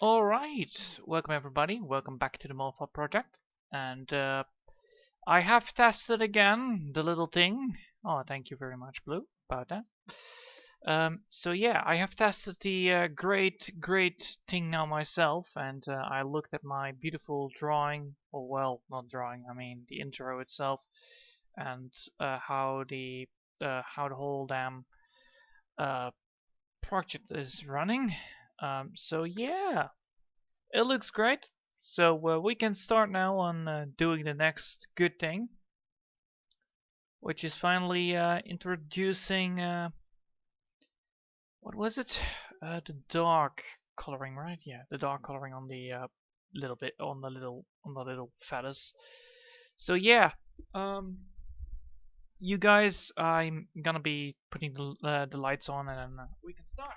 Alright, welcome everybody, welcome back to the moth-hawk project. And I have tested again the little thing. Oh, thank you very much, Blue, about that. So yeah, I have tested the great thing now myself, and I looked at my beautiful drawing, or well, not drawing, I mean the intro itself, and how the whole damn project is running. So yeah, it looks great. So we can start now on doing the next good thing, which is finally introducing what was it? The dark coloring, right? Yeah, the dark coloring on the little bit on the little feathers. So yeah, you guys, I'm gonna be putting the lights on, and then we can start.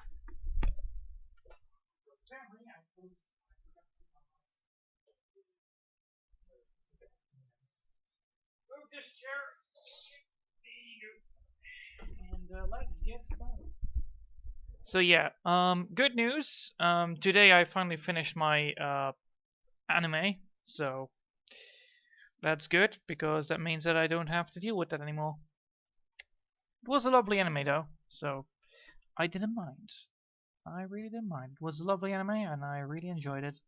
Move this chair. And let's get started. So yeah, good news. Today I finally finished my anime, so that's good because that means that I don't have to deal with that anymore. It was a lovely anime though, so I didn't mind. I really didn't mind. It was a lovely anime and I really enjoyed it.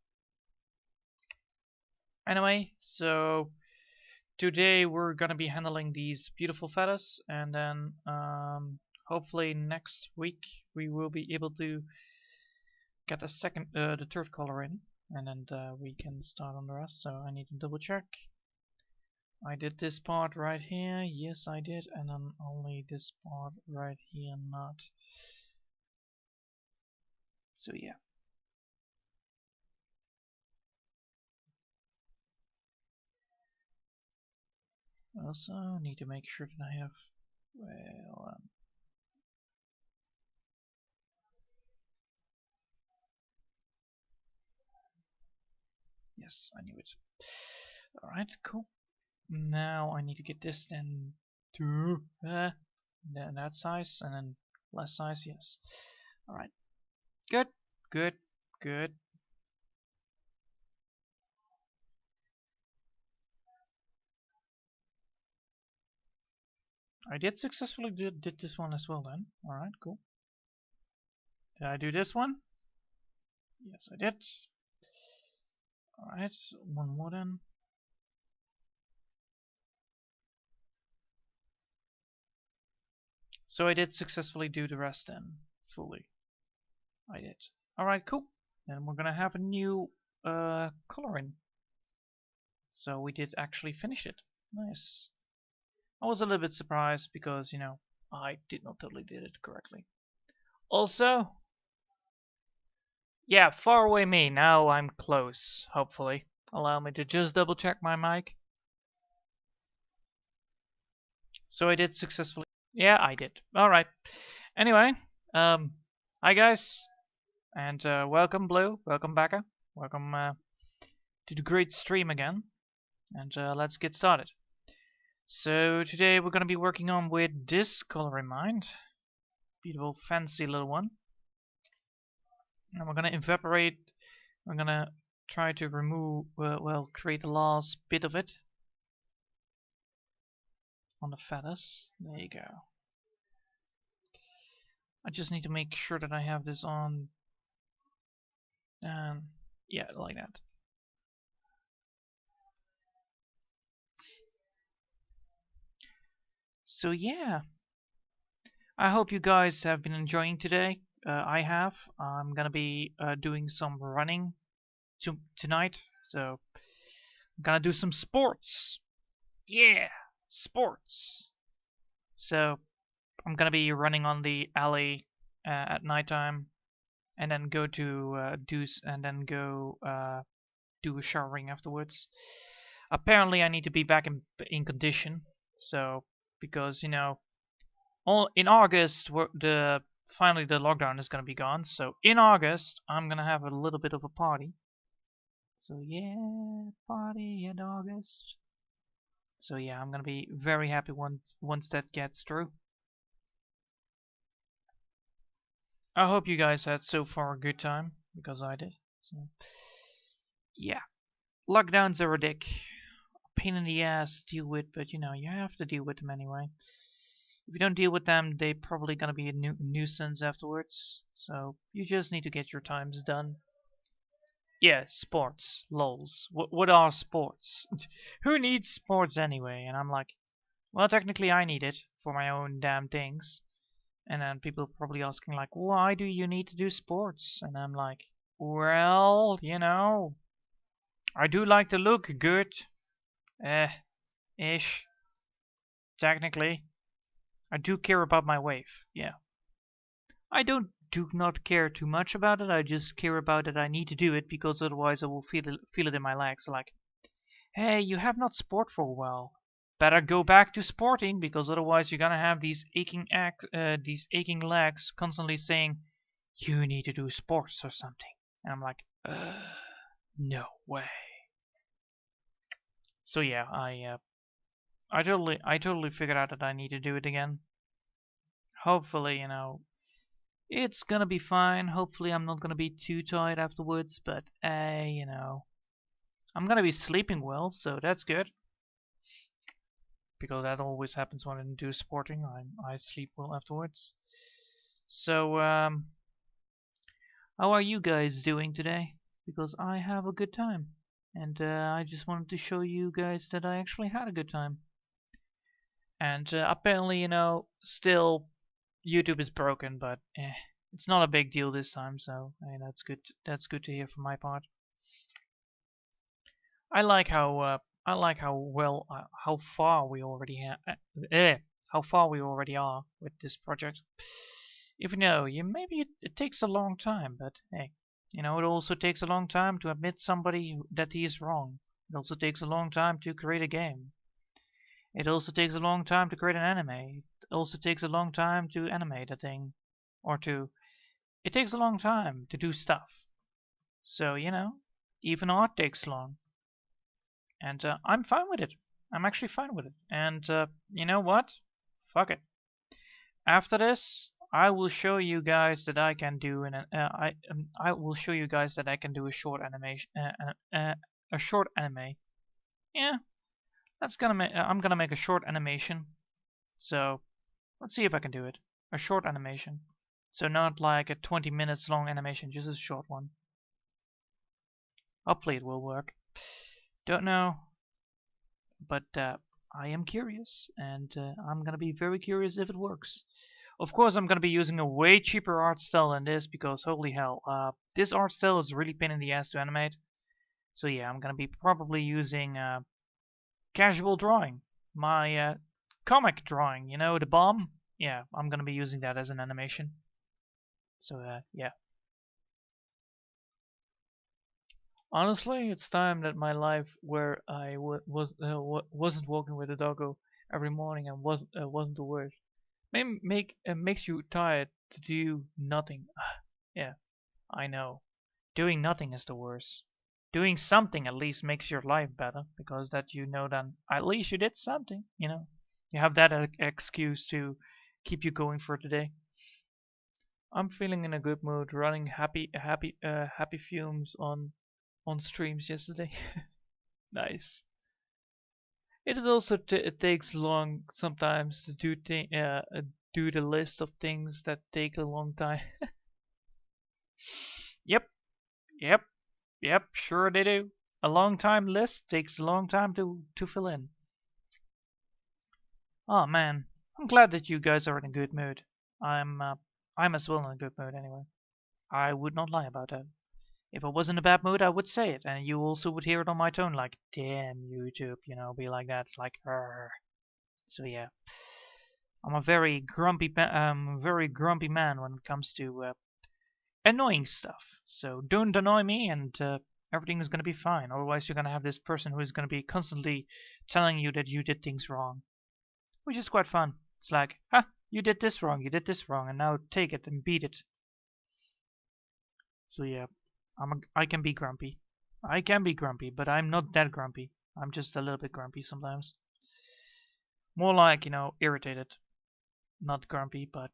Anyway, so today we're gonna be handling these beautiful feathers, and then hopefully next week we will be able to get the third color in, and then we can start on the rest. So I need to double check. I did this part right here, yes I did, and then only this part right here not. So yeah. Also need to make sure that I have, well, yes, I knew it. Alright, cool. Now I need to get this then to that size, and then less size, yes. Alright. Good, good, good. I did successfully did this one as well then. Alright, cool. Did I do this one? Yes, I did. Alright, one more then. So I did successfully do the rest then, fully. I did. Alright, cool. Then we're gonna have a new coloring. So we did actually finish it. Nice. I was a little bit surprised because, you know, I did not totally did it correctly. Also, yeah, far away me. Now I'm close, hopefully. Allow me to just double check my mic. So I did successfully. Yeah, I did. Alright. Anyway, hi guys. And welcome Blue, welcome Becca. Welcome to the great stream again. And let's get started. So today we're going to be working on with this color in mind. Beautiful fancy little one. And we're going to evaporate. We're going to try to remove, well, create the last bit of it on the feathers. There you go. I just need to make sure that I have this on. Yeah, like that. So yeah, I hope you guys have been enjoying today. I have. I'm gonna be doing some running tonight, so I'm gonna do some sports. Yeah, sports. So I'm gonna be running on the alley at nighttime, and then go to do a showering afterwards. Apparently, I need to be back in condition. So because you know, in August finally the lockdown is gonna be gone. So in August, I'm gonna have a little bit of a party. So yeah, party in August. So yeah, I'm gonna be very happy once that gets through. I hope you guys had so far a good time, because I did. So, yeah, lockdowns are a dick. Pain in the ass to deal with, but you know, you have to deal with them anyway. If you don't deal with them, they're probably gonna be a nuisance afterwards. So you just need to get your times done. Yeah, sports, lols. What are sports? Who needs sports anyway? And I'm like, well, technically I need it for my own damn things. And then people probably asking like, why do you need to do sports? And I'm like, well, you know, I do like to look good. Ish. Technically. I do care about my wave, yeah. I do not care too much about it, I just care about it. I need to do it because otherwise I will feel it in my legs like, hey, you have not sport for a while. Better go back to sporting because otherwise you're gonna have these aching legs constantly saying, you need to do sports or something. And I'm like, no way. So yeah, I totally figured out that I need to do it again. Hopefully, you know, it's gonna be fine. Hopefully I'm not gonna be too tired afterwards, but you know, I'm gonna be sleeping well, so that's good. Because that always happens when I do sporting. I sleep well afterwards. So, how are you guys doing today? Because I have a good time. And I just wanted to show you guys that I actually had a good time. And apparently, you know, still YouTube is broken, but it's not a big deal this time, so that's good. That's good to hear from my part. I like how how far we already are with this project. Even though maybe it takes a long time, but hey, you know, it also takes a long time to admit somebody that he is wrong. It also takes a long time to create a game. It also takes a long time to create an anime. It also takes a long time to animate a thing, or to. It takes a long time to do stuff. So you know, even art takes long. And I'm fine with it. I'm actually fine with it. And you know what? Fuck it. After this, I will show you guys that I can do I will show you guys that I can do a short animation, a short anime. Yeah, I'm gonna make a short animation. So let's see if I can do it. A short animation. So not like a 20 minutes long animation, just a short one. Hopefully it will work. Don't know, but I am curious, and I'm gonna be very curious if it works. Of course, I'm gonna be using a way cheaper art style than this because holy hell, this art style is really pain in the ass to animate. So yeah, I'm gonna be probably using casual drawing, my comic drawing. You know, the bomb. Yeah, I'm gonna be using that as an animation. So yeah. Honestly, it's time that my life where I wasn't walking with a doggo every morning and wasn't the worst. Makes you tired to do nothing. Yeah, I know. Doing nothing is the worst. Doing something at least makes your life better because that you know then at least you did something. You know, you have that excuse to keep you going for today. I'm feeling in a good mood, running happy fumes on streams yesterday. Nice. It is also it takes long sometimes to do the list of things that take a long time. Yep, yep, yep. Sure they do. A long time list takes a long time to fill in. Oh man, I'm glad that you guys are in a good mood. I'm as well in a good mood anyway. I would not lie about that. If I was in a bad mood, I would say it, and you also would hear it on my tone, like, damn, YouTube, you know, be like that, like, Rrr. So yeah, I'm a very grumpy man when it comes to annoying stuff. So don't annoy me, and everything is gonna be fine. Otherwise, you're gonna have this person who is gonna be constantly telling you that you did things wrong, which is quite fun. It's like, you did this wrong, and now take it and beat it. So yeah. I can be grumpy. I can be grumpy, but I'm not that grumpy. I'm just a little bit grumpy sometimes. More like, you know, irritated. Not grumpy, but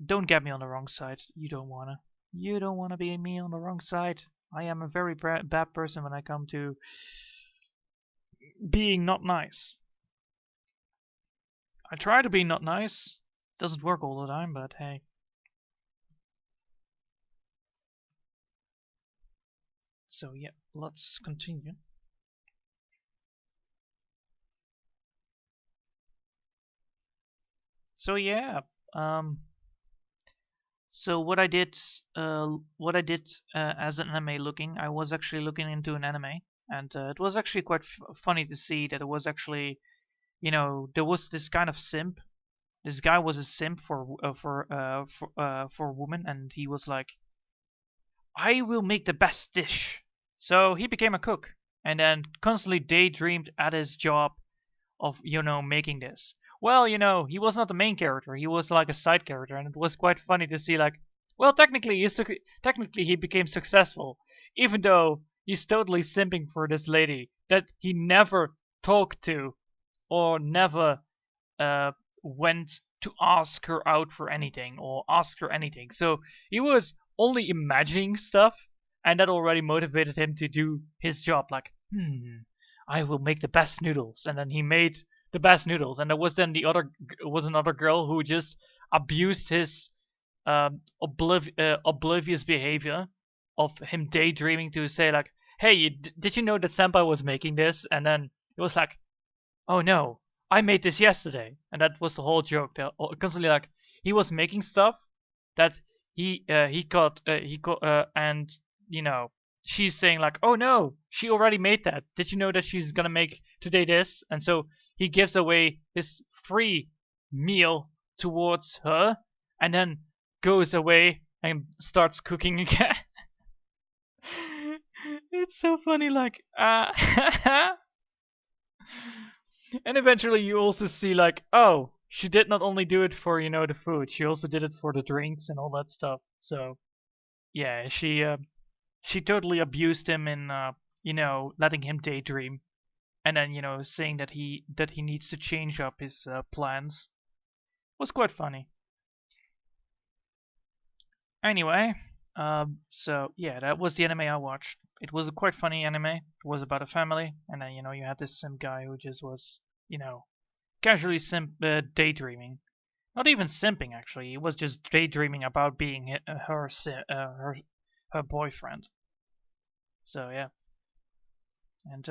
don't get me on the wrong side. You don't wanna. You don't wanna be me on the wrong side. I am a very bad person when I come to being not nice. I try to be not nice. Doesn't work all the time, but hey. So yeah, let's continue. So yeah, so what I did as an anime looking, I was actually looking into an anime, and it was actually quite funny to see that it was actually, you know, there was this kind of simp. This guy was a simp for a woman, and he was like, I will make the best dish. So he became a cook, and then constantly daydreamed at his job of, you know, making this. Well, you know, he was not the main character. He was like a side character, and it was quite funny to see like, well, technically he became successful, even though he's totally simping for this lady that he never talked to or never uh, went to ask her out for anything or ask her anything. So he was only imagining stuff, and that already motivated him to do his job. Like, I will make the best noodles, and then he made the best noodles. And there was then another girl who just abused his oblivious behavior of him daydreaming to say like, "Hey, did you know that Senpai was making this?" And then it was like, "Oh no, I made this yesterday," and that was the whole joke. They're constantly like, he was making stuff that he got and you know, she's saying like, "Oh no, she already made that. Did you know that she's gonna make today this?" And so he gives away his free meal towards her, and then goes away and starts cooking again. It's so funny, like, and eventually you also see like, oh, she did not only do it for, you know, the food, she also did it for the drinks and all that stuff. So yeah, she totally abused him in you know, letting him daydream, and then, you know, saying that he needs to change up his plans. It was quite funny. Anyway, so yeah, that was the anime I watched. It was a quite funny anime. It was about a family, and then, you know, you had this simp guy who just was, you know, casually daydreaming. Not even simping, actually. He was just daydreaming about being her boyfriend. So yeah, and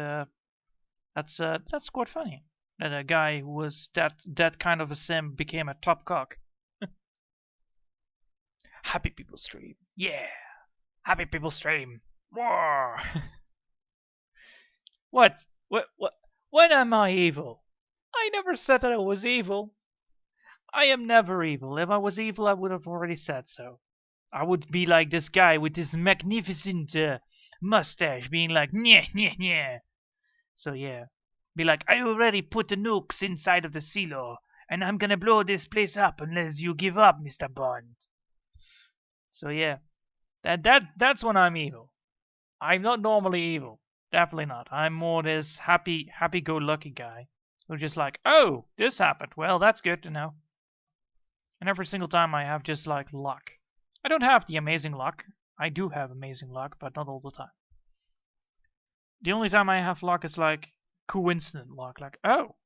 that's quite funny that a guy who was that kind of a sim became a top cock. Happy people stream, yeah. Happy people stream. War. What? What? When am I evil? I never said that I was evil. I am never evil. If I was evil, I would have already said so. I would be like this guy with this magnificent mustache, being like, "Nyeh, nyeh, nyeh." So yeah, be like, I already put the nukes inside of the silo, and I'm gonna blow this place up unless you give up, Mr. Bond. So yeah, that's when I'm evil. I'm not normally evil. Definitely not. I'm more this happy-go-lucky guy who's just like, oh, this happened. Well, that's good to know. And every single time I have just like luck. I don't have the amazing luck. I do have amazing luck, but not all the time. The only time I have luck is like coincident luck. Like, oh,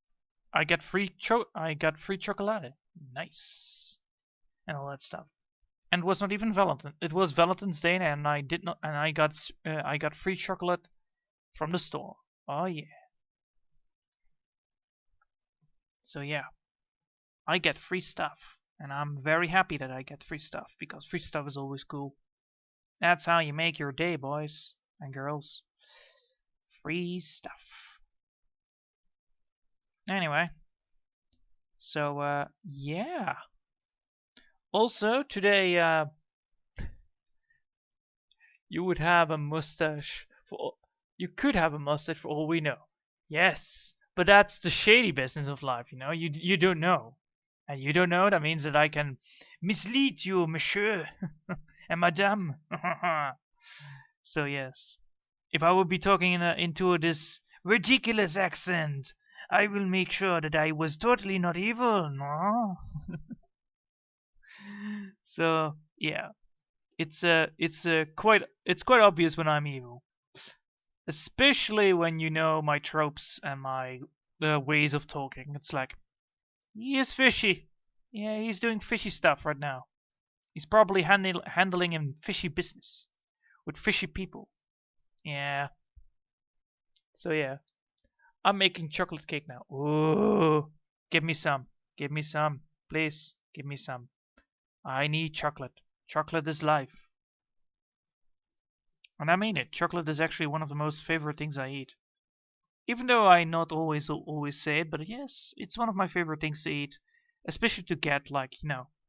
I got free chocolate. Nice. And all that stuff. And it was not even Valentine. It was Valentine's Day, and I got free chocolate from the store. Oh yeah. So yeah, I get free stuff, and I'm very happy that I get free stuff because free stuff is always cool. That's how you make your day, boys and girls. Free stuff. Anyway, so yeah. Also today, you would have a mustache for. You could have a mustache for all we know. Yes, but that's the shady business of life, you know. You don't know, and you don't know. That means that I can mislead you, monsieur and madame. So yes, if I would be talking into this ridiculous accent, I will make sure that I was totally not evil. No. So yeah. it's quite obvious when I'm evil, especially when you know my tropes and my ways of talking. It's like he is fishy. Yeah, he's doing fishy stuff right now. He's probably handling in fishy business with fishy people. Yeah. So yeah, I'm making chocolate cake now. Ooh, give me some. Give me some. Please, give me some. I need chocolate. Chocolate is life. And I mean it. Chocolate is actually one of the most favorite things I eat. Even though I not always say it, but yes, it's one of my favorite things to eat. Especially to get like,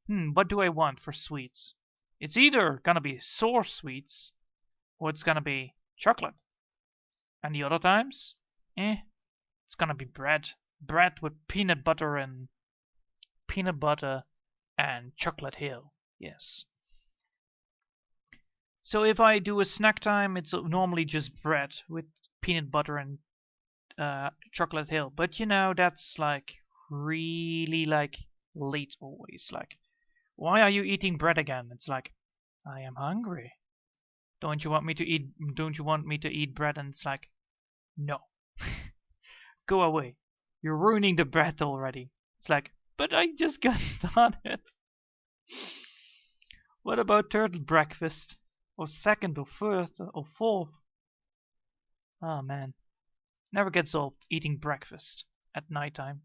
what do I want for sweets? It's either gonna be sour sweets or it's gonna be chocolate. And the other times, it's gonna be bread. Bread with peanut butter and chocolate hill. Yes. So if I do a snack time, it's normally just bread with peanut butter and chocolate hill. But that's like really like late always. Like, why are you eating bread again? It's like, I am hungry. Don't you want me to eat bread? And it's like, no. Go away. You're ruining the bread already. It's like, but I just got started. What about turtle breakfast? Or second or first or fourth? Oh man. Never gets old eating breakfast at nighttime.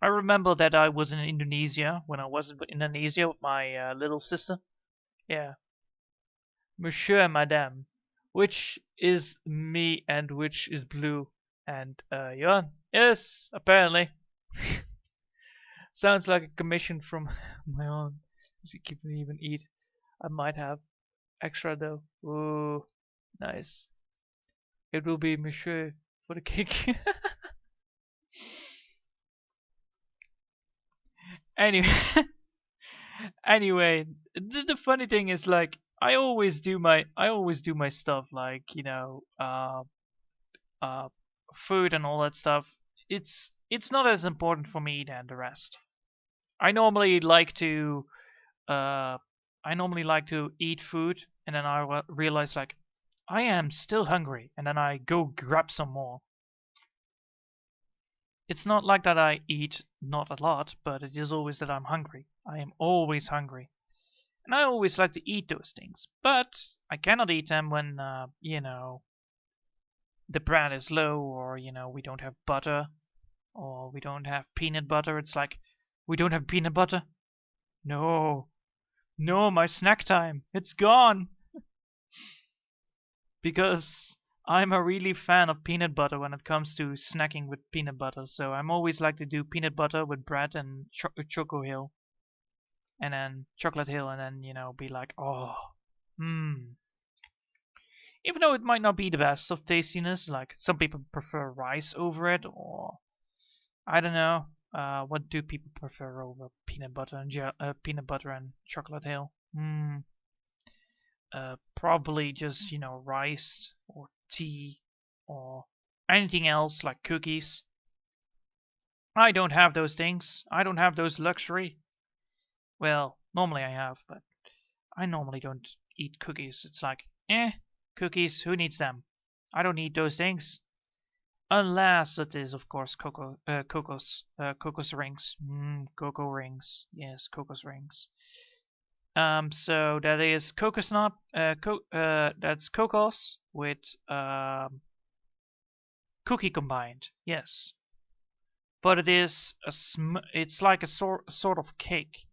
I remember that I was in Indonesia when I was in Indonesia with my little sister. Yeah. Monsieur and Madame. Which is me and which is Blue and Johan? Yes, apparently. Sounds like a commission from my own. Does he keep me even eat? I might have extra though. Ooh, nice. It will be Monsieur for the cake. Anyway, anyway, the funny thing is like I always do my stuff like food and all that stuff. It's not as important for me than the rest. I normally like to uh I normally like to eat food and then I realize like I am still hungry and then I go grab some more. It's not like that I eat not a lot, but it is always that I'm hungry. I am always hungry. And I always like to eat those things, but I cannot eat them when the bread is low or we don't have butter or we don't have peanut butter. It's like we don't have peanut butter? No. No, my snack time. It's gone. Because I'm a really fan of peanut butter when it comes to snacking with peanut butter. So I'm always like to do peanut butter with bread and Choco Hill. And then Chocolate Hill and then, be like, oh, mmm. Even though it might not be the best of tastiness, like some people prefer rice over it, or I don't know. What do people prefer over peanut butter and Chocolate Hill? Probably just rice or tea or anything else like cookies. I don't have those things. I don't have those luxury. Well, normally I have, but I normally don't eat cookies. It's like, cookies, who needs them? I don't need those things. Unless it is, of course, cocos rings. Cocoa rings. Yes, cocos rings. So that is coconut. That's cocos with cookie combined. Yes, but it is it's like a sort of cake.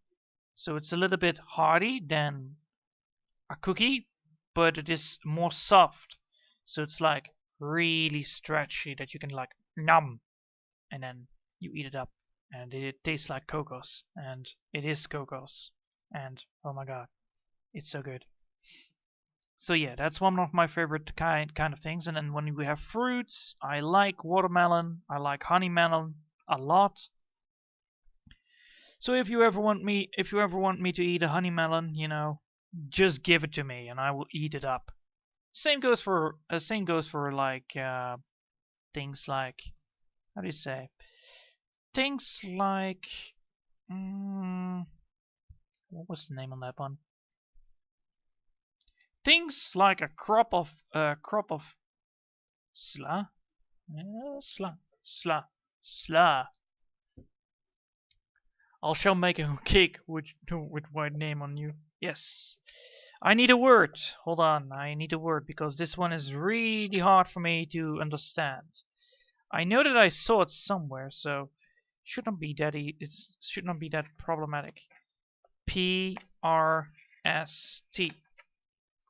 So it's a little bit hardy than a cookie, but it is more soft. So it's like really stretchy that you can like numb, and then you eat it up, and it tastes like cocos, and it is cocos, and oh my god, it's so good. So yeah, that's one of my favorite kind of things. And then when we have fruits, I like watermelon, I like honey melon a lot. So if you ever want me to eat a honey melon, just give it to me and I will eat it up. Same goes for like things like, how do you say, things like What was the name on that one? Things like a crop of sla, sla. I shall make a cake with white name on you. Yes. I need a word. Hold on, I need a word because this one is really hard for me to understand. I know that I saw it somewhere, so it should not be that it should not be that problematic. PRST.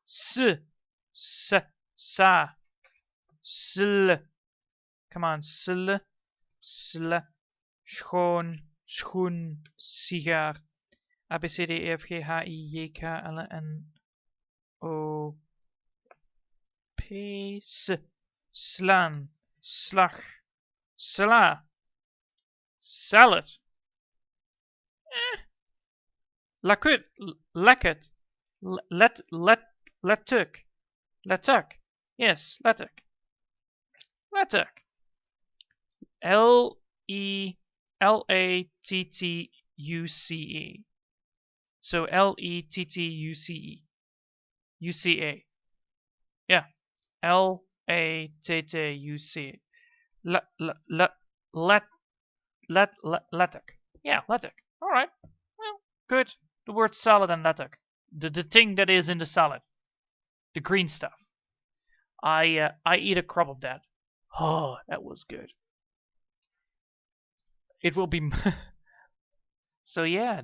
Sa. Sl. Come on, sl. Schoon. Schoen. Sigaar. A, B, C, D, E, F, G, H, I, J, K, L, N, O, P, S. Slaan. Slag. Sla. Salad. Lakut. Lekkert. Letuk. Letuk. Yes, letuk. Letuk. Letttuce. So Letttuce. UCA. Yeah. Letttuce. Letuk. Yeah, letuk. Alright. Well, good. The word salad and letuk. The thing that is in the salad. The green stuff. I eat a crop of that. Oh, that was good. It will be so yeah,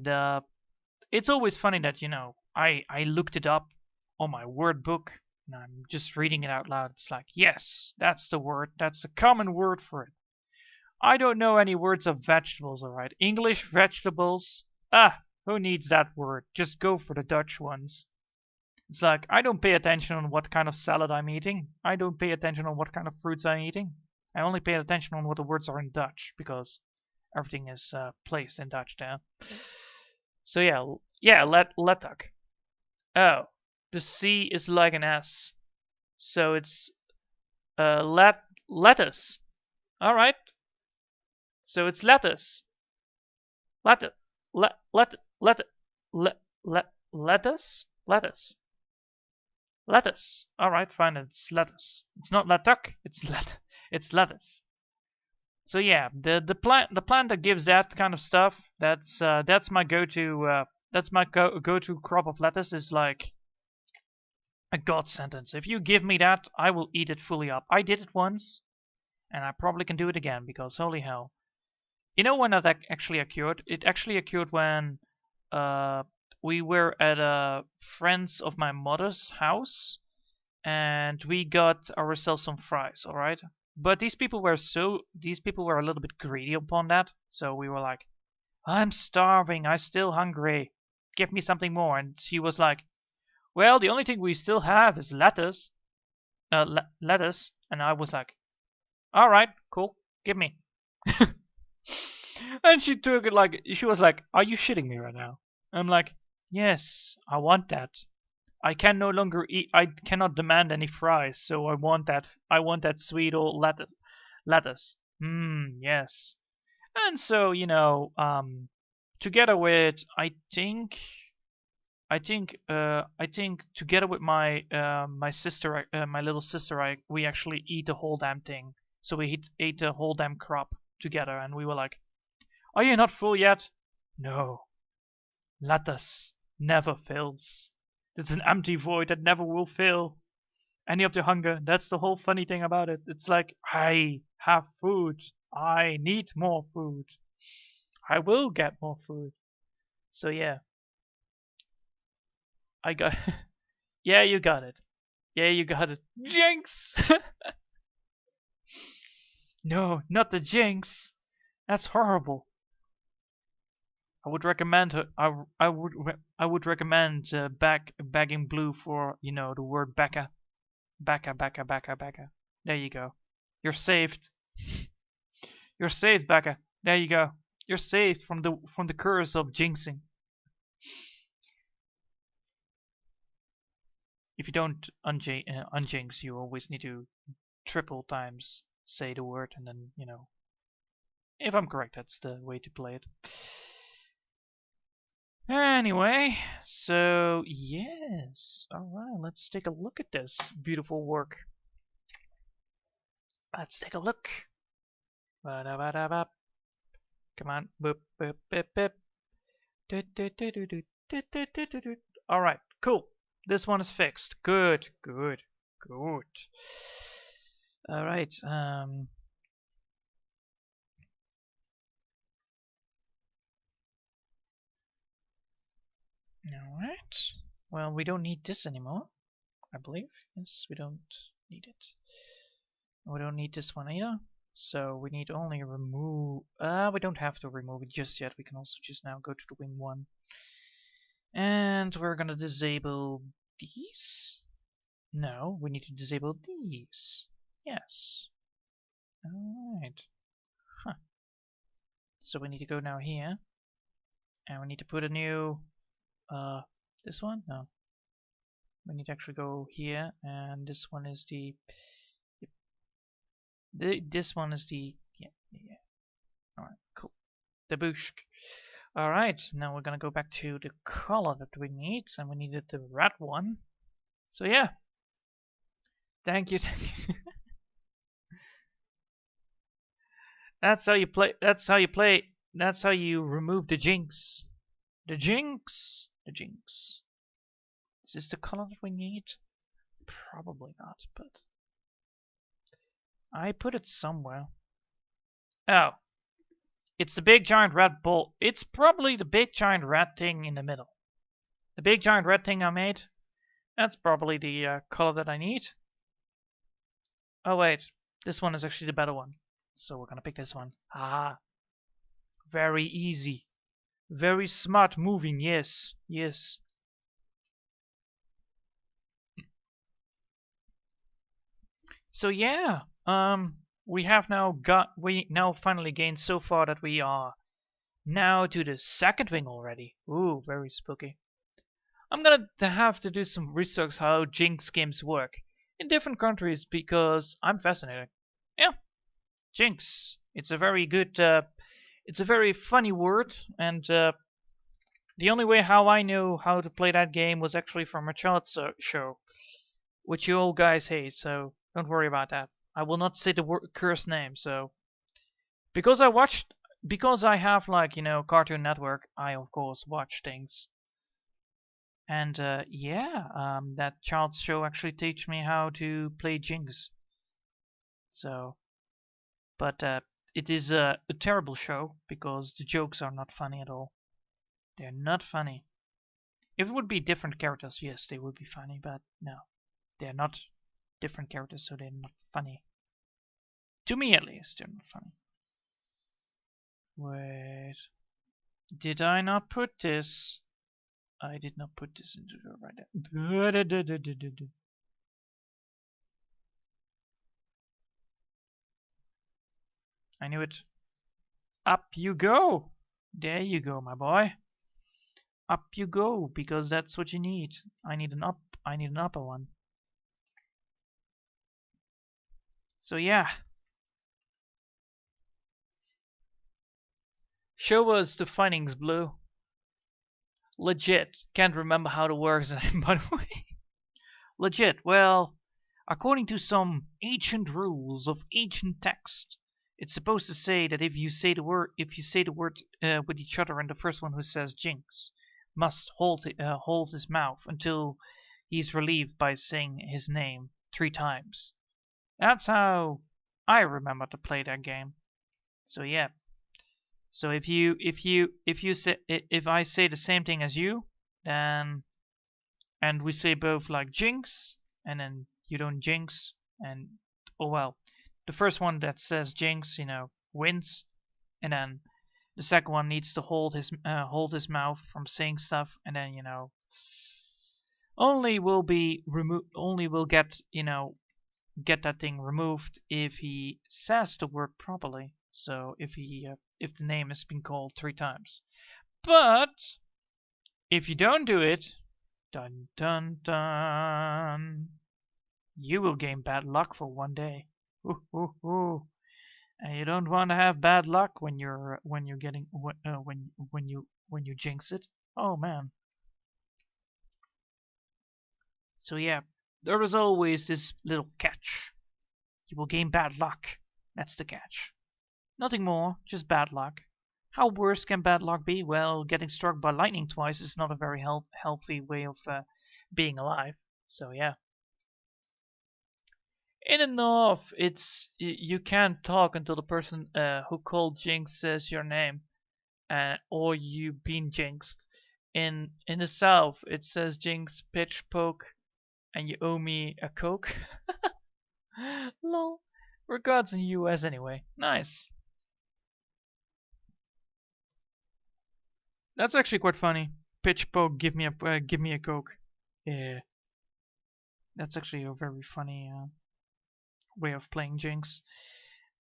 it's always funny that, you know, I looked it up on my word book and I'm just reading it out loud. It's like, yes, that's the word. That's the common word for it. I don't know any words of vegetables, alright? English vegetables? Ah, who needs that word? Just go for the Dutch ones. It's like, I don't pay attention on what kind of salad I'm eating. I don't pay attention on what kind of fruits I'm eating. I only pay attention on what the words are in Dutch, because everything is placed in Dutch there. So yeah, letuk. Oh, the C is like an S. So it's lettuce. Alright. So it's lettuce. Lettuce. Lettuce. Lettuce. Alright, fine, it's lettuce. It's not letuk, it's lettuce. So yeah, the plant that gives that kind of stuff, that's my go-to go-to crop of lettuce, is like a god sentence. If you give me that, I will eat it fully up. I did it once, and I probably can do it again, because holy hell. You know when that actually occurred? It actually occurred when we were at a friend's of my mother's house, and we got ourselves some fries, alright? But these people were a little bit greedy upon that, so we were like, I'm starving, I'm still hungry, give me something more. And she was like, well, the only thing we still have is lettuce. Lettuce. And I was like, alright, cool, give me. And she took it like, she was like, are you shitting me right now? I'm like, yes, I want that. I can no longer eat. I cannot demand any fries, so I want that. I want that sweet old lettuce. Yes. And so, you know, together with I think together with my my sister, my little sister, we actually eat the whole damn thing. So we ate the whole damn crop together, and we were like, "Are you not full yet?" No. Lettuce never fills. It's an empty void that never will fill any of the hunger. That's the whole funny thing about it. It's like, I have food. I need more food. I will get more food. So yeah. I got yeah, you got it. Yeah, you got it. Jinx! No, not the jinx. That's horrible. I would recommend her. I would recommend begging Blue for, you know, the word Becca. Becca. There you go. You're saved. You're saved, Becca. There you go. You're saved from the curse of jinxing. If you don't unjinx, you always need to triple times say the word, and then, you know. If I'm correct, that's the way to play it. Anyway, so yes, alright, let's take a look at this beautiful work. Let's take a look. Ba-da-ba-da-ba. Come on. Boop, boop, boop, boop. Alright, cool. This one is fixed. Good, good, good. Alright, alright. Well, we don't need this anymore, I believe. Yes, we don't need it. We don't need this one either. So we need only remove... we don't have to remove it just yet. We can also just now go to the wing one. And we're gonna disable these? No, we need to disable these. Yes. Alright. Huh. So we need to go now here. And we need to put a new... this one? No. We need to actually go here, and this one is the... this one is the... yeah. Alright, cool. The bushk. Alright, now we're gonna go back to the color that we need, and we needed the red one. So yeah. Thank you. That's how you play. That's how you play. That's how you remove the jinx. The jinx. The jinx. Is this the color that we need? Probably not, but I put it somewhere. Oh. It's the big giant red ball. It's probably the big giant red thing in the middle. The big giant red thing I made. That's probably the color that I need. Oh wait, this one is actually the better one. So we're gonna pick this one. Ah. Very easy. Very smart moving, yes. Yes. So yeah, we now finally gained so far that we are now to the second wing already. Ooh, very spooky. I'm gonna have to do some research how Jinx games work in different countries because I'm fascinated. Yeah, Jinx. It's a very good, it's a very funny word, and the only way how I knew how to play that game was actually from a child's show, which you all guys hate, so don't worry about that. I will not say the cursed name, so because I have like, you know, Cartoon Network, I of course watch things. And yeah, that child's show actually teach me how to play Jinx. So, but it is a terrible show because the jokes are not funny at all. They're not funny. If it would be different characters, yes, they would be funny, but no. They're not different characters, so they're not funny. To me at least, they're not funny. Wait. Did I not put this? I did not put this into the right there. I knew it. Up you go! There you go, my boy. Up you go, because that's what you need. I need an upper one. So yeah. Show us the findings, Blue. Legit. Can't remember how it works, by the way. Legit. Well, according to some ancient rules of ancient text, it's supposed to say that if you say the word with each other, and the first one who says Jinx must hold his mouth until he's relieved by saying his name 3 times. That's how I remember to play that game. So yeah. So if I say the same thing as you, then and we say both like Jinx, and then you don't Jinx, and oh well, the first one that says Jinx, you know, wins, and then the second one needs to hold his mouth from saying stuff, and then, you know, only will get, you know, get that thing removed if he says the word properly. So if the name has been called 3 times. But if you don't do it, dun dun dun, you will gain bad luck for 1 day. Ooh, ooh, ooh. And you don't want to have bad luck when you jinx it. Oh man. So yeah, there is always this little catch. You will gain bad luck. That's the catch. Nothing more, just bad luck. How worse can bad luck be? Well, getting struck by lightning twice is not a very healthy way of being alive. So yeah. In the north, you can't talk until the person who called Jinx says your name, or you been jinxed. In the south, it says Jinx, pitch, poke, and you owe me a coke. Lol. Regards in the US anyway. Nice. That's actually quite funny. Pitch, poke, give me a coke. Yeah, that's actually a very funny way of playing Jinx.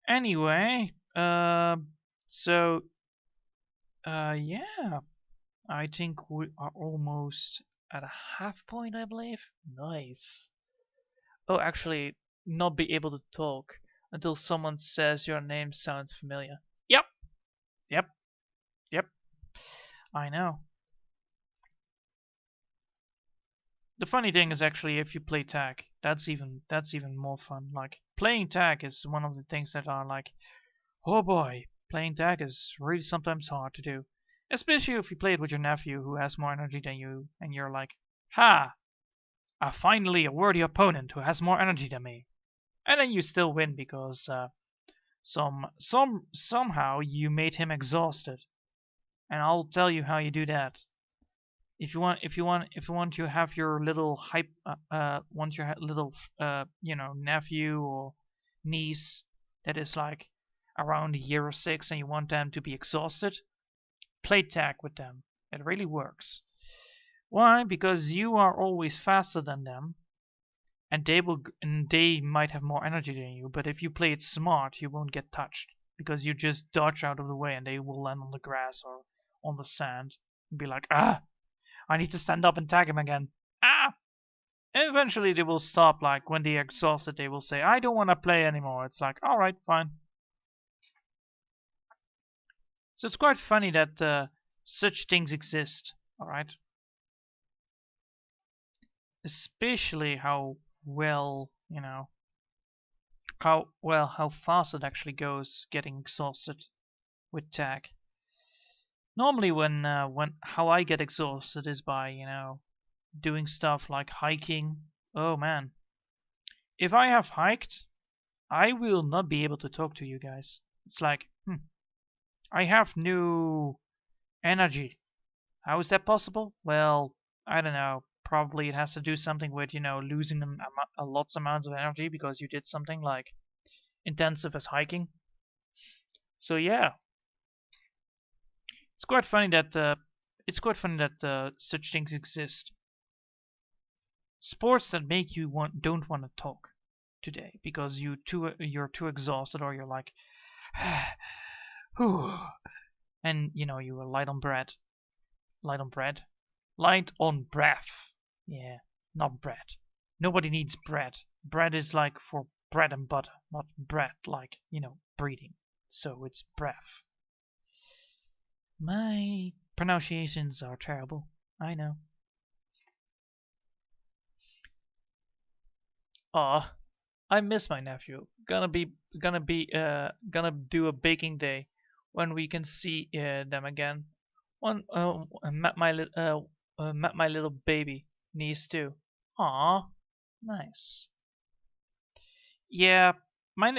Anyway, so yeah, I think we are almost at a half point, I believe. Nice. Oh, actually, not be able to talk until someone says your name sounds familiar. Yep, yep, yep. I know. The funny thing is actually if you play tag, that's even more fun. Like playing tag is one of the things that are like, oh boy, playing tag is really sometimes hard to do. Especially if you play it with your nephew who has more energy than you and you're like, ha! Finally a worthy opponent who has more energy than me. And then you still win because somehow you made him exhausted. And I'll tell you how you do that. If you want to have your little little nephew or niece that is like around a year or 6 and you want them to be exhausted, play tag with them. It really works. Why? Because you are always faster than them, and they might have more energy than you. But if you play it smart, you won't get touched because you just dodge out of the way and they will land on the grass or on the sand and be like, ah, I need to stand up and tag him again. Ah! And eventually they will stop, like when they're exhausted they will say, I don't want to play anymore. It's like, alright, fine. So it's quite funny that such things exist, alright? Especially how well, how fast it actually goes getting exhausted with tag. Normally when how I get exhausted is by, doing stuff like hiking. Oh man. If I have hiked, I will not be able to talk to you guys. It's like, I have no energy. How is that possible? Well, I don't know. Probably it has to do something with, losing a lots amount of energy because you did something like intensive as hiking. So yeah, it's quite funny that such things exist. Sports that make you don't want to talk today because you're too exhausted or you're like, and you were light on bread, light on bread, light on breath. Yeah, not bread. Nobody needs bread. Bread is like for bread and butter, not bread like breathing. So it's breath. My pronunciations are terrible. I know. Aw, I miss my nephew. Gonna do a baking day when we can see them again. Met my little baby niece too. Aw, nice. Yeah, my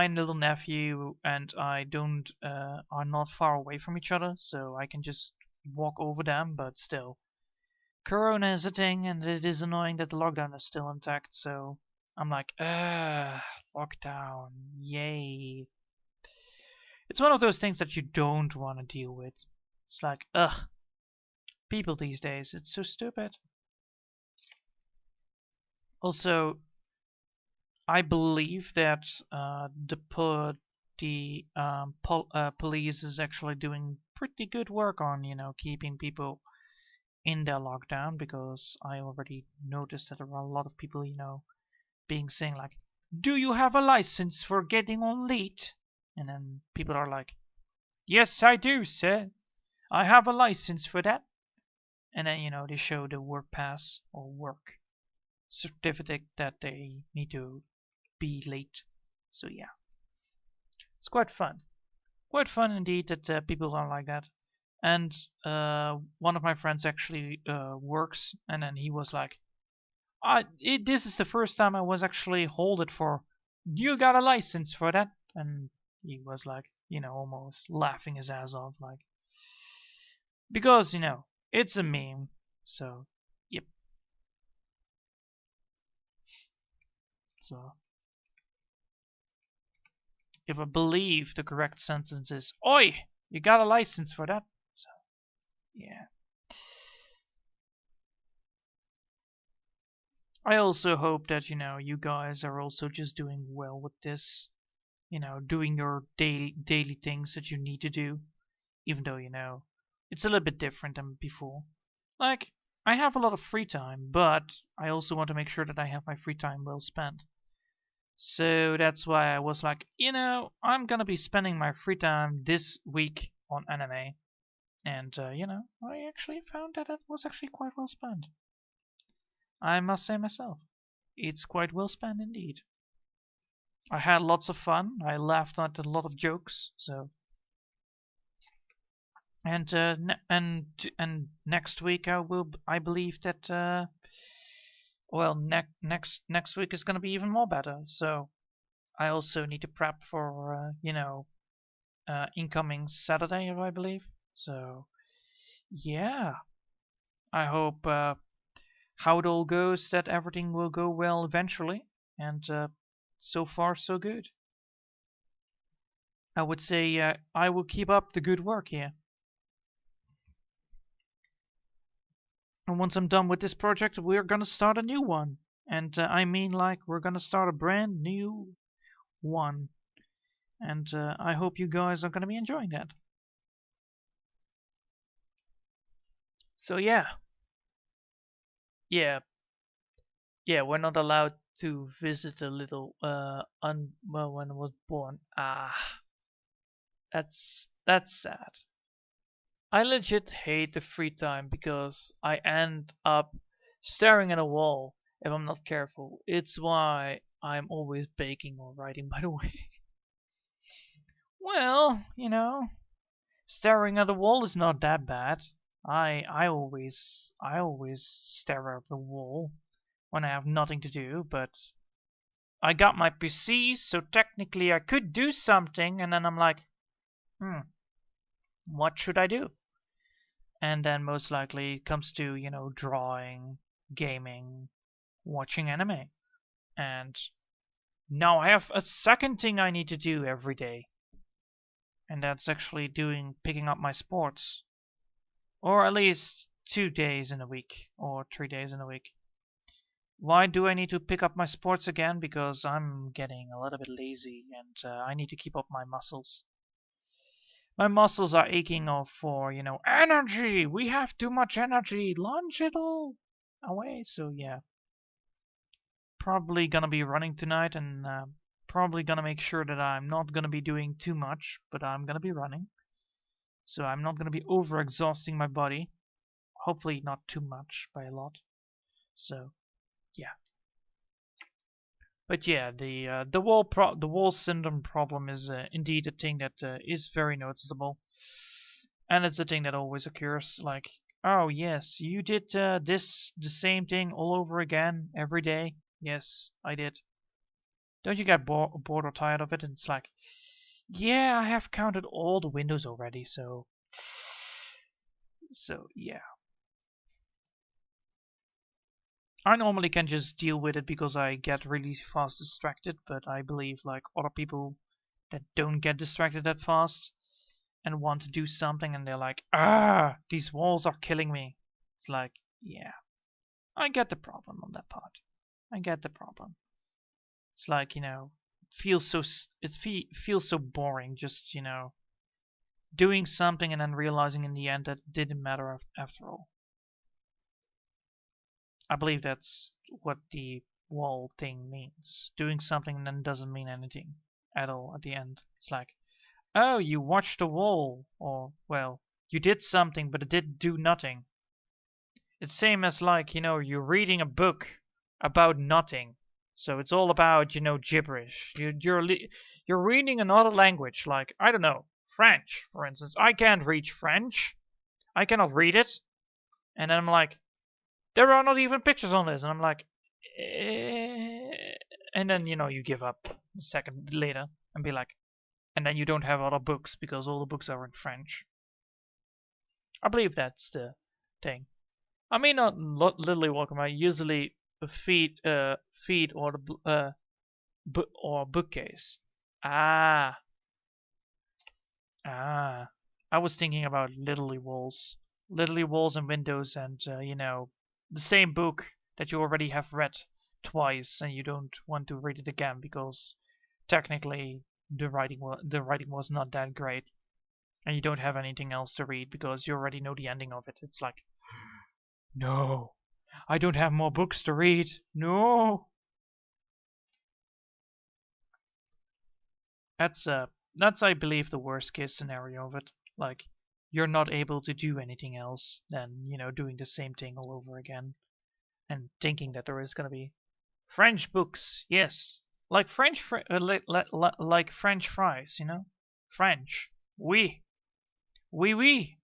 little nephew and I don't are not far away from each other, so I can just walk over them. But still, Corona is a thing, and it is annoying that the lockdown is still intact. So I'm like, lockdown, yay! It's one of those things that you don't want to deal with. It's like, people these days, it's so stupid. Also, I believe that police is actually doing pretty good work on keeping people in their lockdown, because I already noticed that there are a lot of people being saying like, do you have a license for getting on late? And then people are like, yes, I do, sir. I have a license for that. and then they show the work pass or work certificate that they need to be late. So yeah, it's quite fun. Quite fun indeed that people are like that. And one of my friends actually works, and then he was like, this is the first time I was actually hold it for. You got a license for that? And he was like, almost laughing his ass off, like, because it's a meme. So, yep. So, if I believe the correct sentence is, "Oi, you got a license for that?" So, yeah. I also hope that you guys are also just doing well with this, doing your daily things that you need to do, even though it's a little bit different than before. Like, I have a lot of free time, but I also want to make sure that I have my free time well spent. So that's why I was like, I'm gonna be spending my free time this week on anime, and I actually found that it was actually quite well spent. I must say myself, it's quite well spent indeed. I had lots of fun. I laughed at a lot of jokes. So, and next week I believe that well, next week is gonna be even more better. So I also need to prep for incoming Saturday, I believe. So yeah, I hope how it all goes, that everything will go well eventually, and so far so good. I would say I will keep up the good work here. And once I'm done with this project, we're gonna start a new one. And I mean, like, we're gonna start a brand new one. And I hope you guys are gonna be enjoying that. So yeah, yeah, yeah. We're not allowed to visit a little well, when I was born. That's sad. I legit hate the free time because I end up staring at a wall if I'm not careful. It's why I'm always baking or writing, by the way. Well, staring at a wall is not that bad. I always stare at the wall when I have nothing to do, but I got my PC, so technically I could do something, and then I'm like, what should I do? And then most likely it comes to, drawing, gaming, watching anime. And now I have a second thing I need to do every day. And that's actually picking up my sports. Or at least 2 days in a week, or 3 days in a week. Why do I need to pick up my sports again? Because I'm getting a little bit lazy, and I need to keep up my muscles. My muscles are aching off for, energy! We have too much energy! Launch it all away! So yeah. Probably gonna be running tonight, and probably gonna make sure that I'm not gonna be doing too much, but I'm gonna be running. So I'm not gonna be over exhausting my body. Hopefully not too much by a lot. So yeah. But yeah, the wall syndrome problem is indeed a thing that is very noticeable, and it's a thing that always occurs. Like, oh yes, you did the same thing all over again every day. Yes, I did. Don't you get bored or tired of it? And it's like, yeah, I have counted all the windows already, so yeah. I normally can just deal with it because I get really fast distracted, but I believe like other people that don't get distracted that fast and want to do something, and they're like, these walls are killing me. It's like, yeah, I get the problem on that part. I get the problem. It's like, feels so boring just, doing something and then realizing in the end that it didn't matter after all. I believe that's what the wall thing means. Doing something and then doesn't mean anything at all at the end. It's like, oh, you watched the wall, or, well, you did something but it did do nothing. It's same as like, you know, you're reading a book about nothing. So it's all about, you know, gibberish. You're reading another language, like, I don't know, French, for instance. I can't read French. I cannot read it. And then I'm like, there are not even pictures on this. And I'm like, and then, you know, you give up a second later and be like, and then you don't have other books because all the books are in French. I believe that's the thing. I may not literally walk around. I usually feed or the bookcase. Ah, ah. I was thinking about literally walls and windows, and you know, the same book that you already have read twice, and you don't want to read it again because technically the writing was not that great, and you don't have anything else to read because you already know the ending of it. It's like, no, I don't have more books to read. No. That's I believe the worst case scenario of it. Like, you're not able to do anything else than, you know, doing the same thing all over again and thinking that there is going to be French books. Yes. Like like French fries, you know? French. Oui. Oui, oui.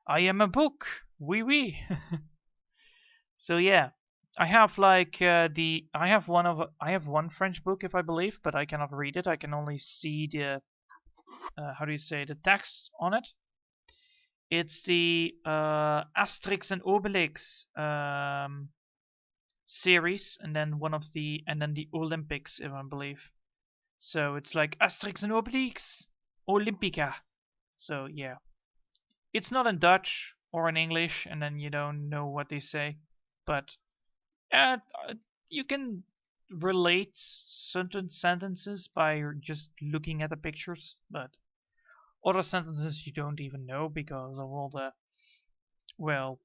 I am a book. Oui, oui. So yeah, I have like I have one French book if I believe, but I cannot read it. I can only see the how do you say, the text on it. It's the Asterix and Obelix series, and then the Olympics if I believe. So it's like Asterix and Obelix Olympica. So yeah, it's not in Dutch or in English, and then you don't know what they say, but uh, you can relate certain sentences by just looking at the pictures, but other sentences you don't even know because of all the, well,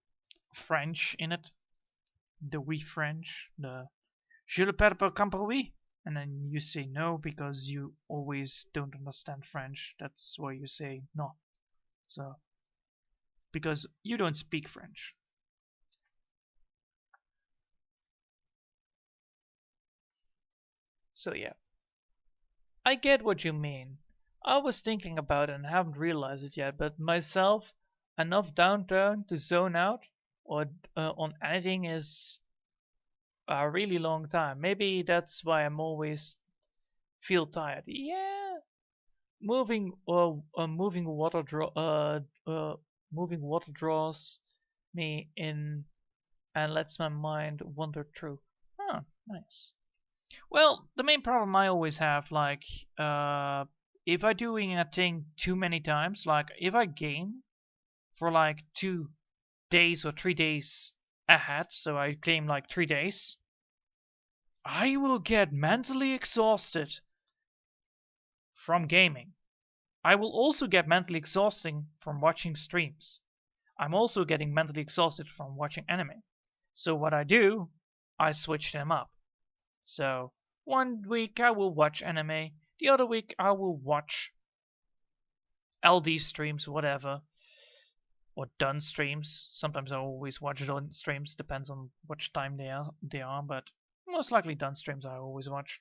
French in it. The oui French, the je le perds pas oui, and then you say no because you always don't understand French. That's why you say no. So, because you don't speak French. So yeah, I get what you mean. I was thinking about it and haven't realized it yet, but myself, enough downtown to zone out or on anything is a really long time. Maybe that's why I'm always feel tired. Yeah, moving water moving water draws me in and lets my mind wander through. Oh, nice. Well, the main problem I always have, like, if I doing a thing too many times, like if I game for like 2 days or 3 days ahead, so I game like 3 days, I will get mentally exhausted from gaming. I will also get mentally exhausting from watching streams. I'm also getting mentally exhausted from watching anime. So what I do, I switch them up. So one week I will watch anime, the other week I will watch LD streams, whatever, or done streams. Sometimes I always watch done streams, depends on which time they are, but most likely done streams I always watch.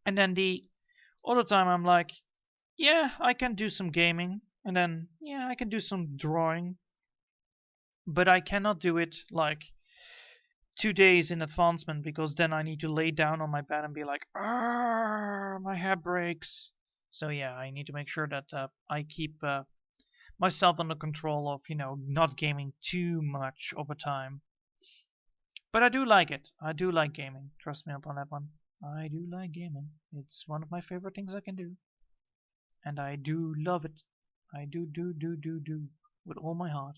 And then the other time I'm like, yeah, I can do some gaming, and then yeah, I can do some drawing, but I cannot do it like 2 days in advancement because then I need to lay down on my bed and be like, my head breaks. So yeah, I need to make sure that I keep myself under control of, you know, not gaming too much over time. But I do like it. I do like gaming. Trust me upon that one. I do like gaming. It's one of my favorite things I can do. And I do love it. I do with all my heart.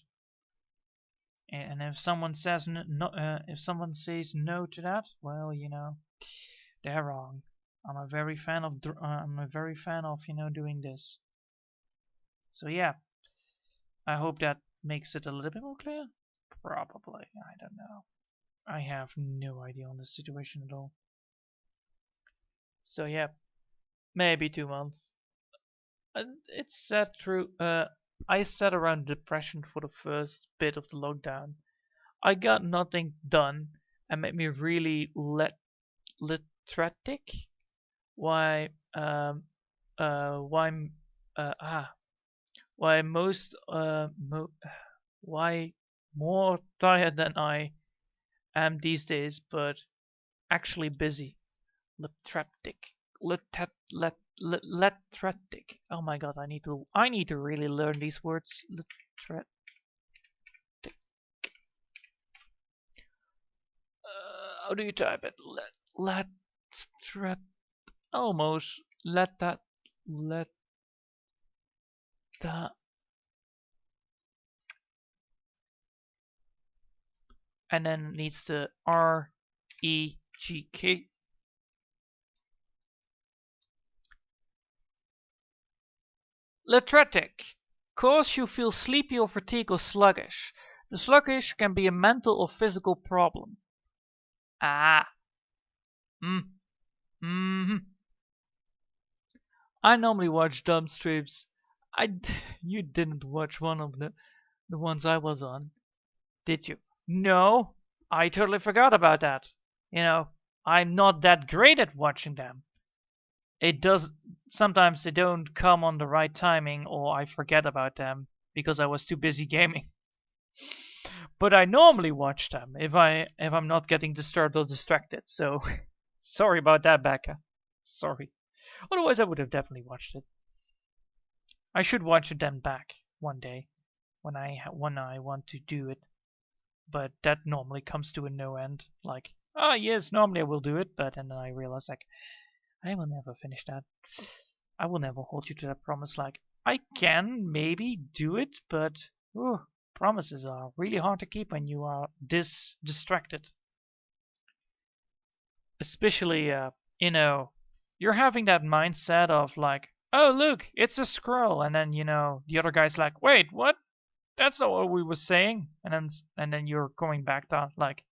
And if someone says no, if someone says no to that, well, you know, they're wrong. I'm a very fan of you know, doing this. So yeah, I hope that makes it a little bit more clear. Probably, I don't know. I have no idea on this situation at all. So yeah, maybe 2 months. It's true. I sat around depression for the first bit of the lockdown. I got nothing done and made me really lethargic. Why why why most why more tired than I am these days, but actually busy. Lethargic. Lethargic. Oh my god, I need to really learn these words. Lethargic. How do you type it? Let almost let that, and then needs the REGK. Lethargic. Cause you feel sleepy or fatigued or sluggish. The sluggish can be a mental or physical problem. Ah. Mm-hmm. I normally watch dumb streams. You didn't watch one of the ones I was on, did you? No, I totally forgot about that. You know, I'm not that great at watching them. It does sometimes they don't come on the right timing, or I forget about them because I was too busy gaming. But I normally watch them if I'm not getting disturbed or distracted. So sorry about that, Becca. Sorry. Otherwise, I would have definitely watched it. I should watch it then back one day when I want to do it. But that normally comes to a no end. Like, oh yes, normally I will do it, but and then I realize like I will never finish that. I will never hold you to that promise. Like, I can maybe do it, but promises are really hard to keep when you are this distracted. Especially, you're having that mindset of like, oh look, it's a scroll, and then the other guy's like, wait, what? That's not what we were saying, and then you're going back down like,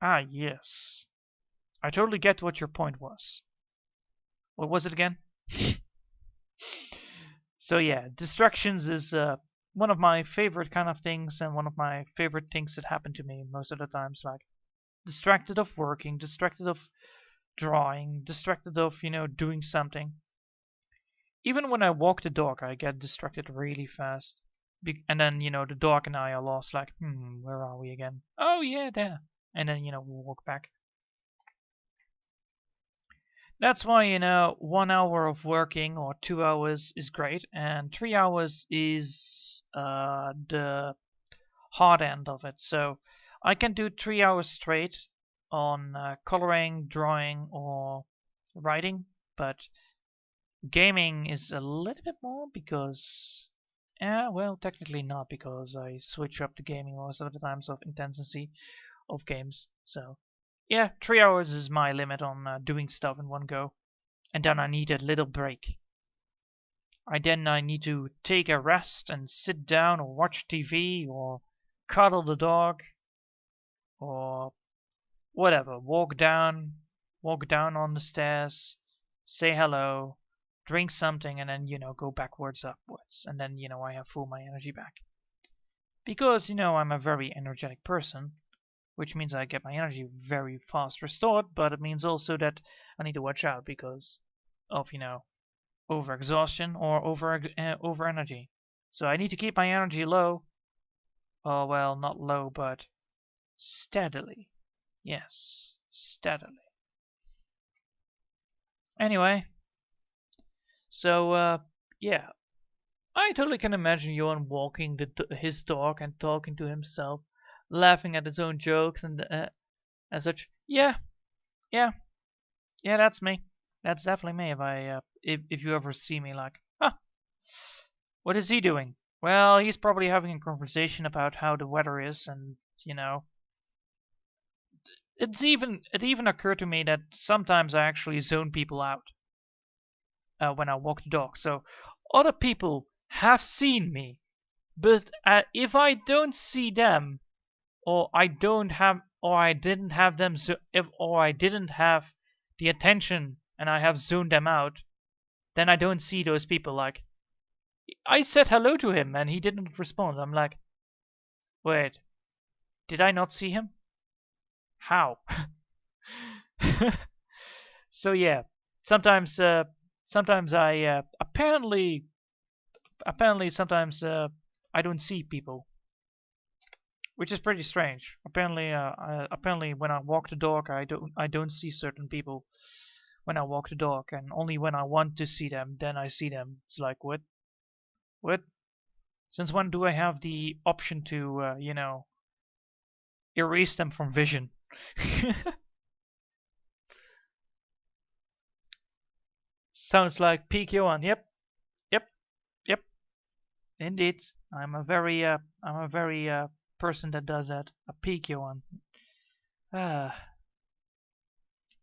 ah yes, I totally get what your point was. What was it again? So yeah, distractions is one of my favorite kind of things, and one of my favorite things that happen to me most of the times. Like distracted of working, distracted of drawing, distracted of doing something. Even when I walk the dog, I get distracted really fast, and then the dog and I are lost. Like, where are we again? Oh yeah, there. And then we walk back. That's why 1 hour of working or 2 hours is great, and 3 hours is the hard end of it. So I can do 3 hours straight on coloring, drawing, or writing, but gaming is a little bit more because well, technically not, because I switch up the gaming most of the times of intensity of games. So yeah, 3 hours is my limit on doing stuff in one go, and then I need a little break. I need to take a rest and sit down or watch TV or cuddle the dog or whatever. Walk down on the stairs, say hello, drink something, and then go backwards, upwards, and then I have full my energy back. Because I'm a very energetic person, which means I get my energy very fast restored, but it means also that I need to watch out because of overexhaustion or over energy. So I need to keep my energy low. Oh well, not low, but steadily. Yes, steadily. Anyway, so yeah, I totally can imagine Johan walking his dog and talking to himself, laughing at his own jokes and such. Yeah, that's me. That's definitely me. If you ever see me, like, what is he doing? Well, he's probably having a conversation about how the weather is, and it even occurred to me that sometimes I actually zone people out when I walk the dog. So other people have seen me, but if I don't see them, or I didn't have them, or I didn't have the attention and I have zoned them out, then I don't see those people. Like, I said hello to him and he didn't respond. I'm like, wait, did I not see him? How? So yeah, sometimes sometimes I apparently sometimes I don't see people, which is pretty strange. Apparently when I walk the dog, I don't see certain people when I walk the dog, and only when I want to see them, then I see them. It's like, what? Since when do I have the option to erase them from vision? Sounds like peak Johan. Yep, yep, yep. Indeed, I'm a very person that does that. A peak Johan. Ah,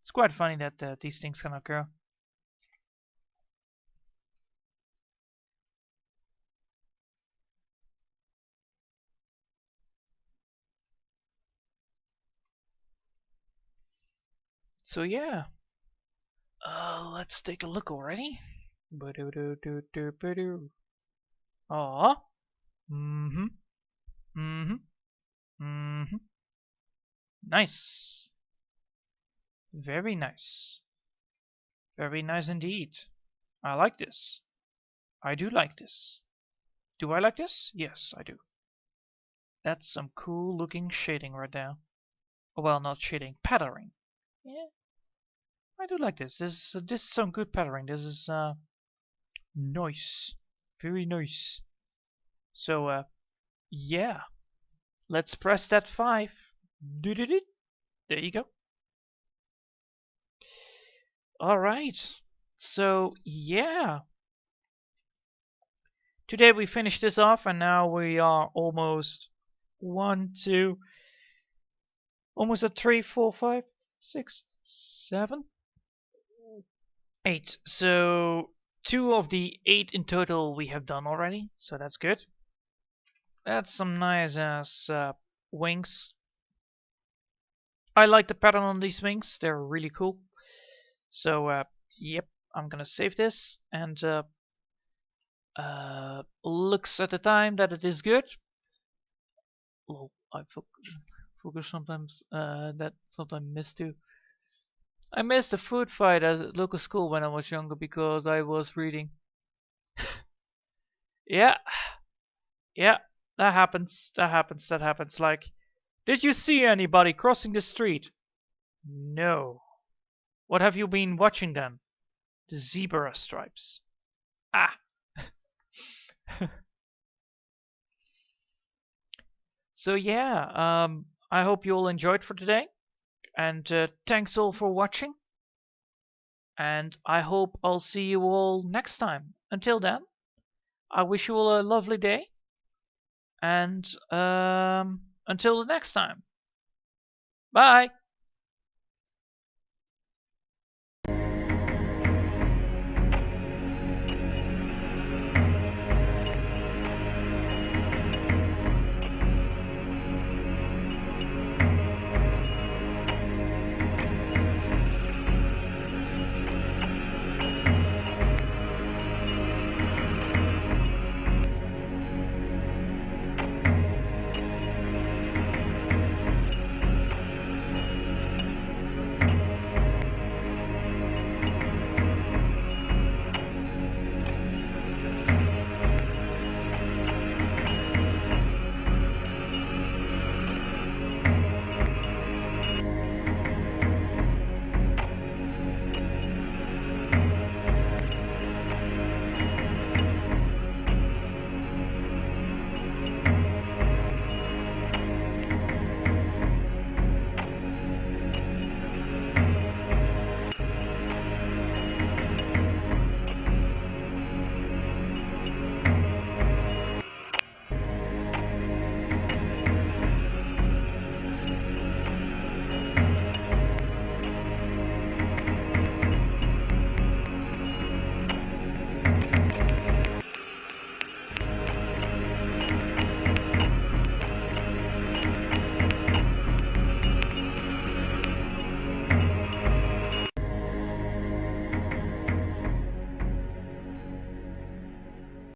it's quite funny that these things can occur. So yeah, let's take a look already. Aw. Mm-hmm. Mm-hmm. Mm-hmm. Nice. Very nice. Very nice indeed. I like this. I do like this. Do I like this? Yes, I do. That's some cool looking shading right there. Well, not shading, patterning. Yeah, I do like this. This is some good patterning. This is nice. Very nice. So yeah. Let's press that 5. There you go. Alright. So yeah. Today we finished this off and now we are almost 1, 2, almost at 3, 4, 5, 6, 7, 8. So 2 of the 8 in total we have done already. So that's good. That's some nice ass wings. I like the pattern on these wings. They're really cool. So yep, I'm gonna save this and looks at the time that it is good. Oh, I focus sometimes. That sometimes miss too. I missed a food fight at local school when I was younger because I was reading. Yeah, yeah, that happens. That happens. That happens. Like, did you see anybody crossing the street? No. What have you been watching then? The zebra stripes. Ah. So yeah, I hope you all enjoyed for today, and thanks all for watching. And I hope I'll see you all next time. Until then, I wish you all a lovely day, and until the next time. Bye.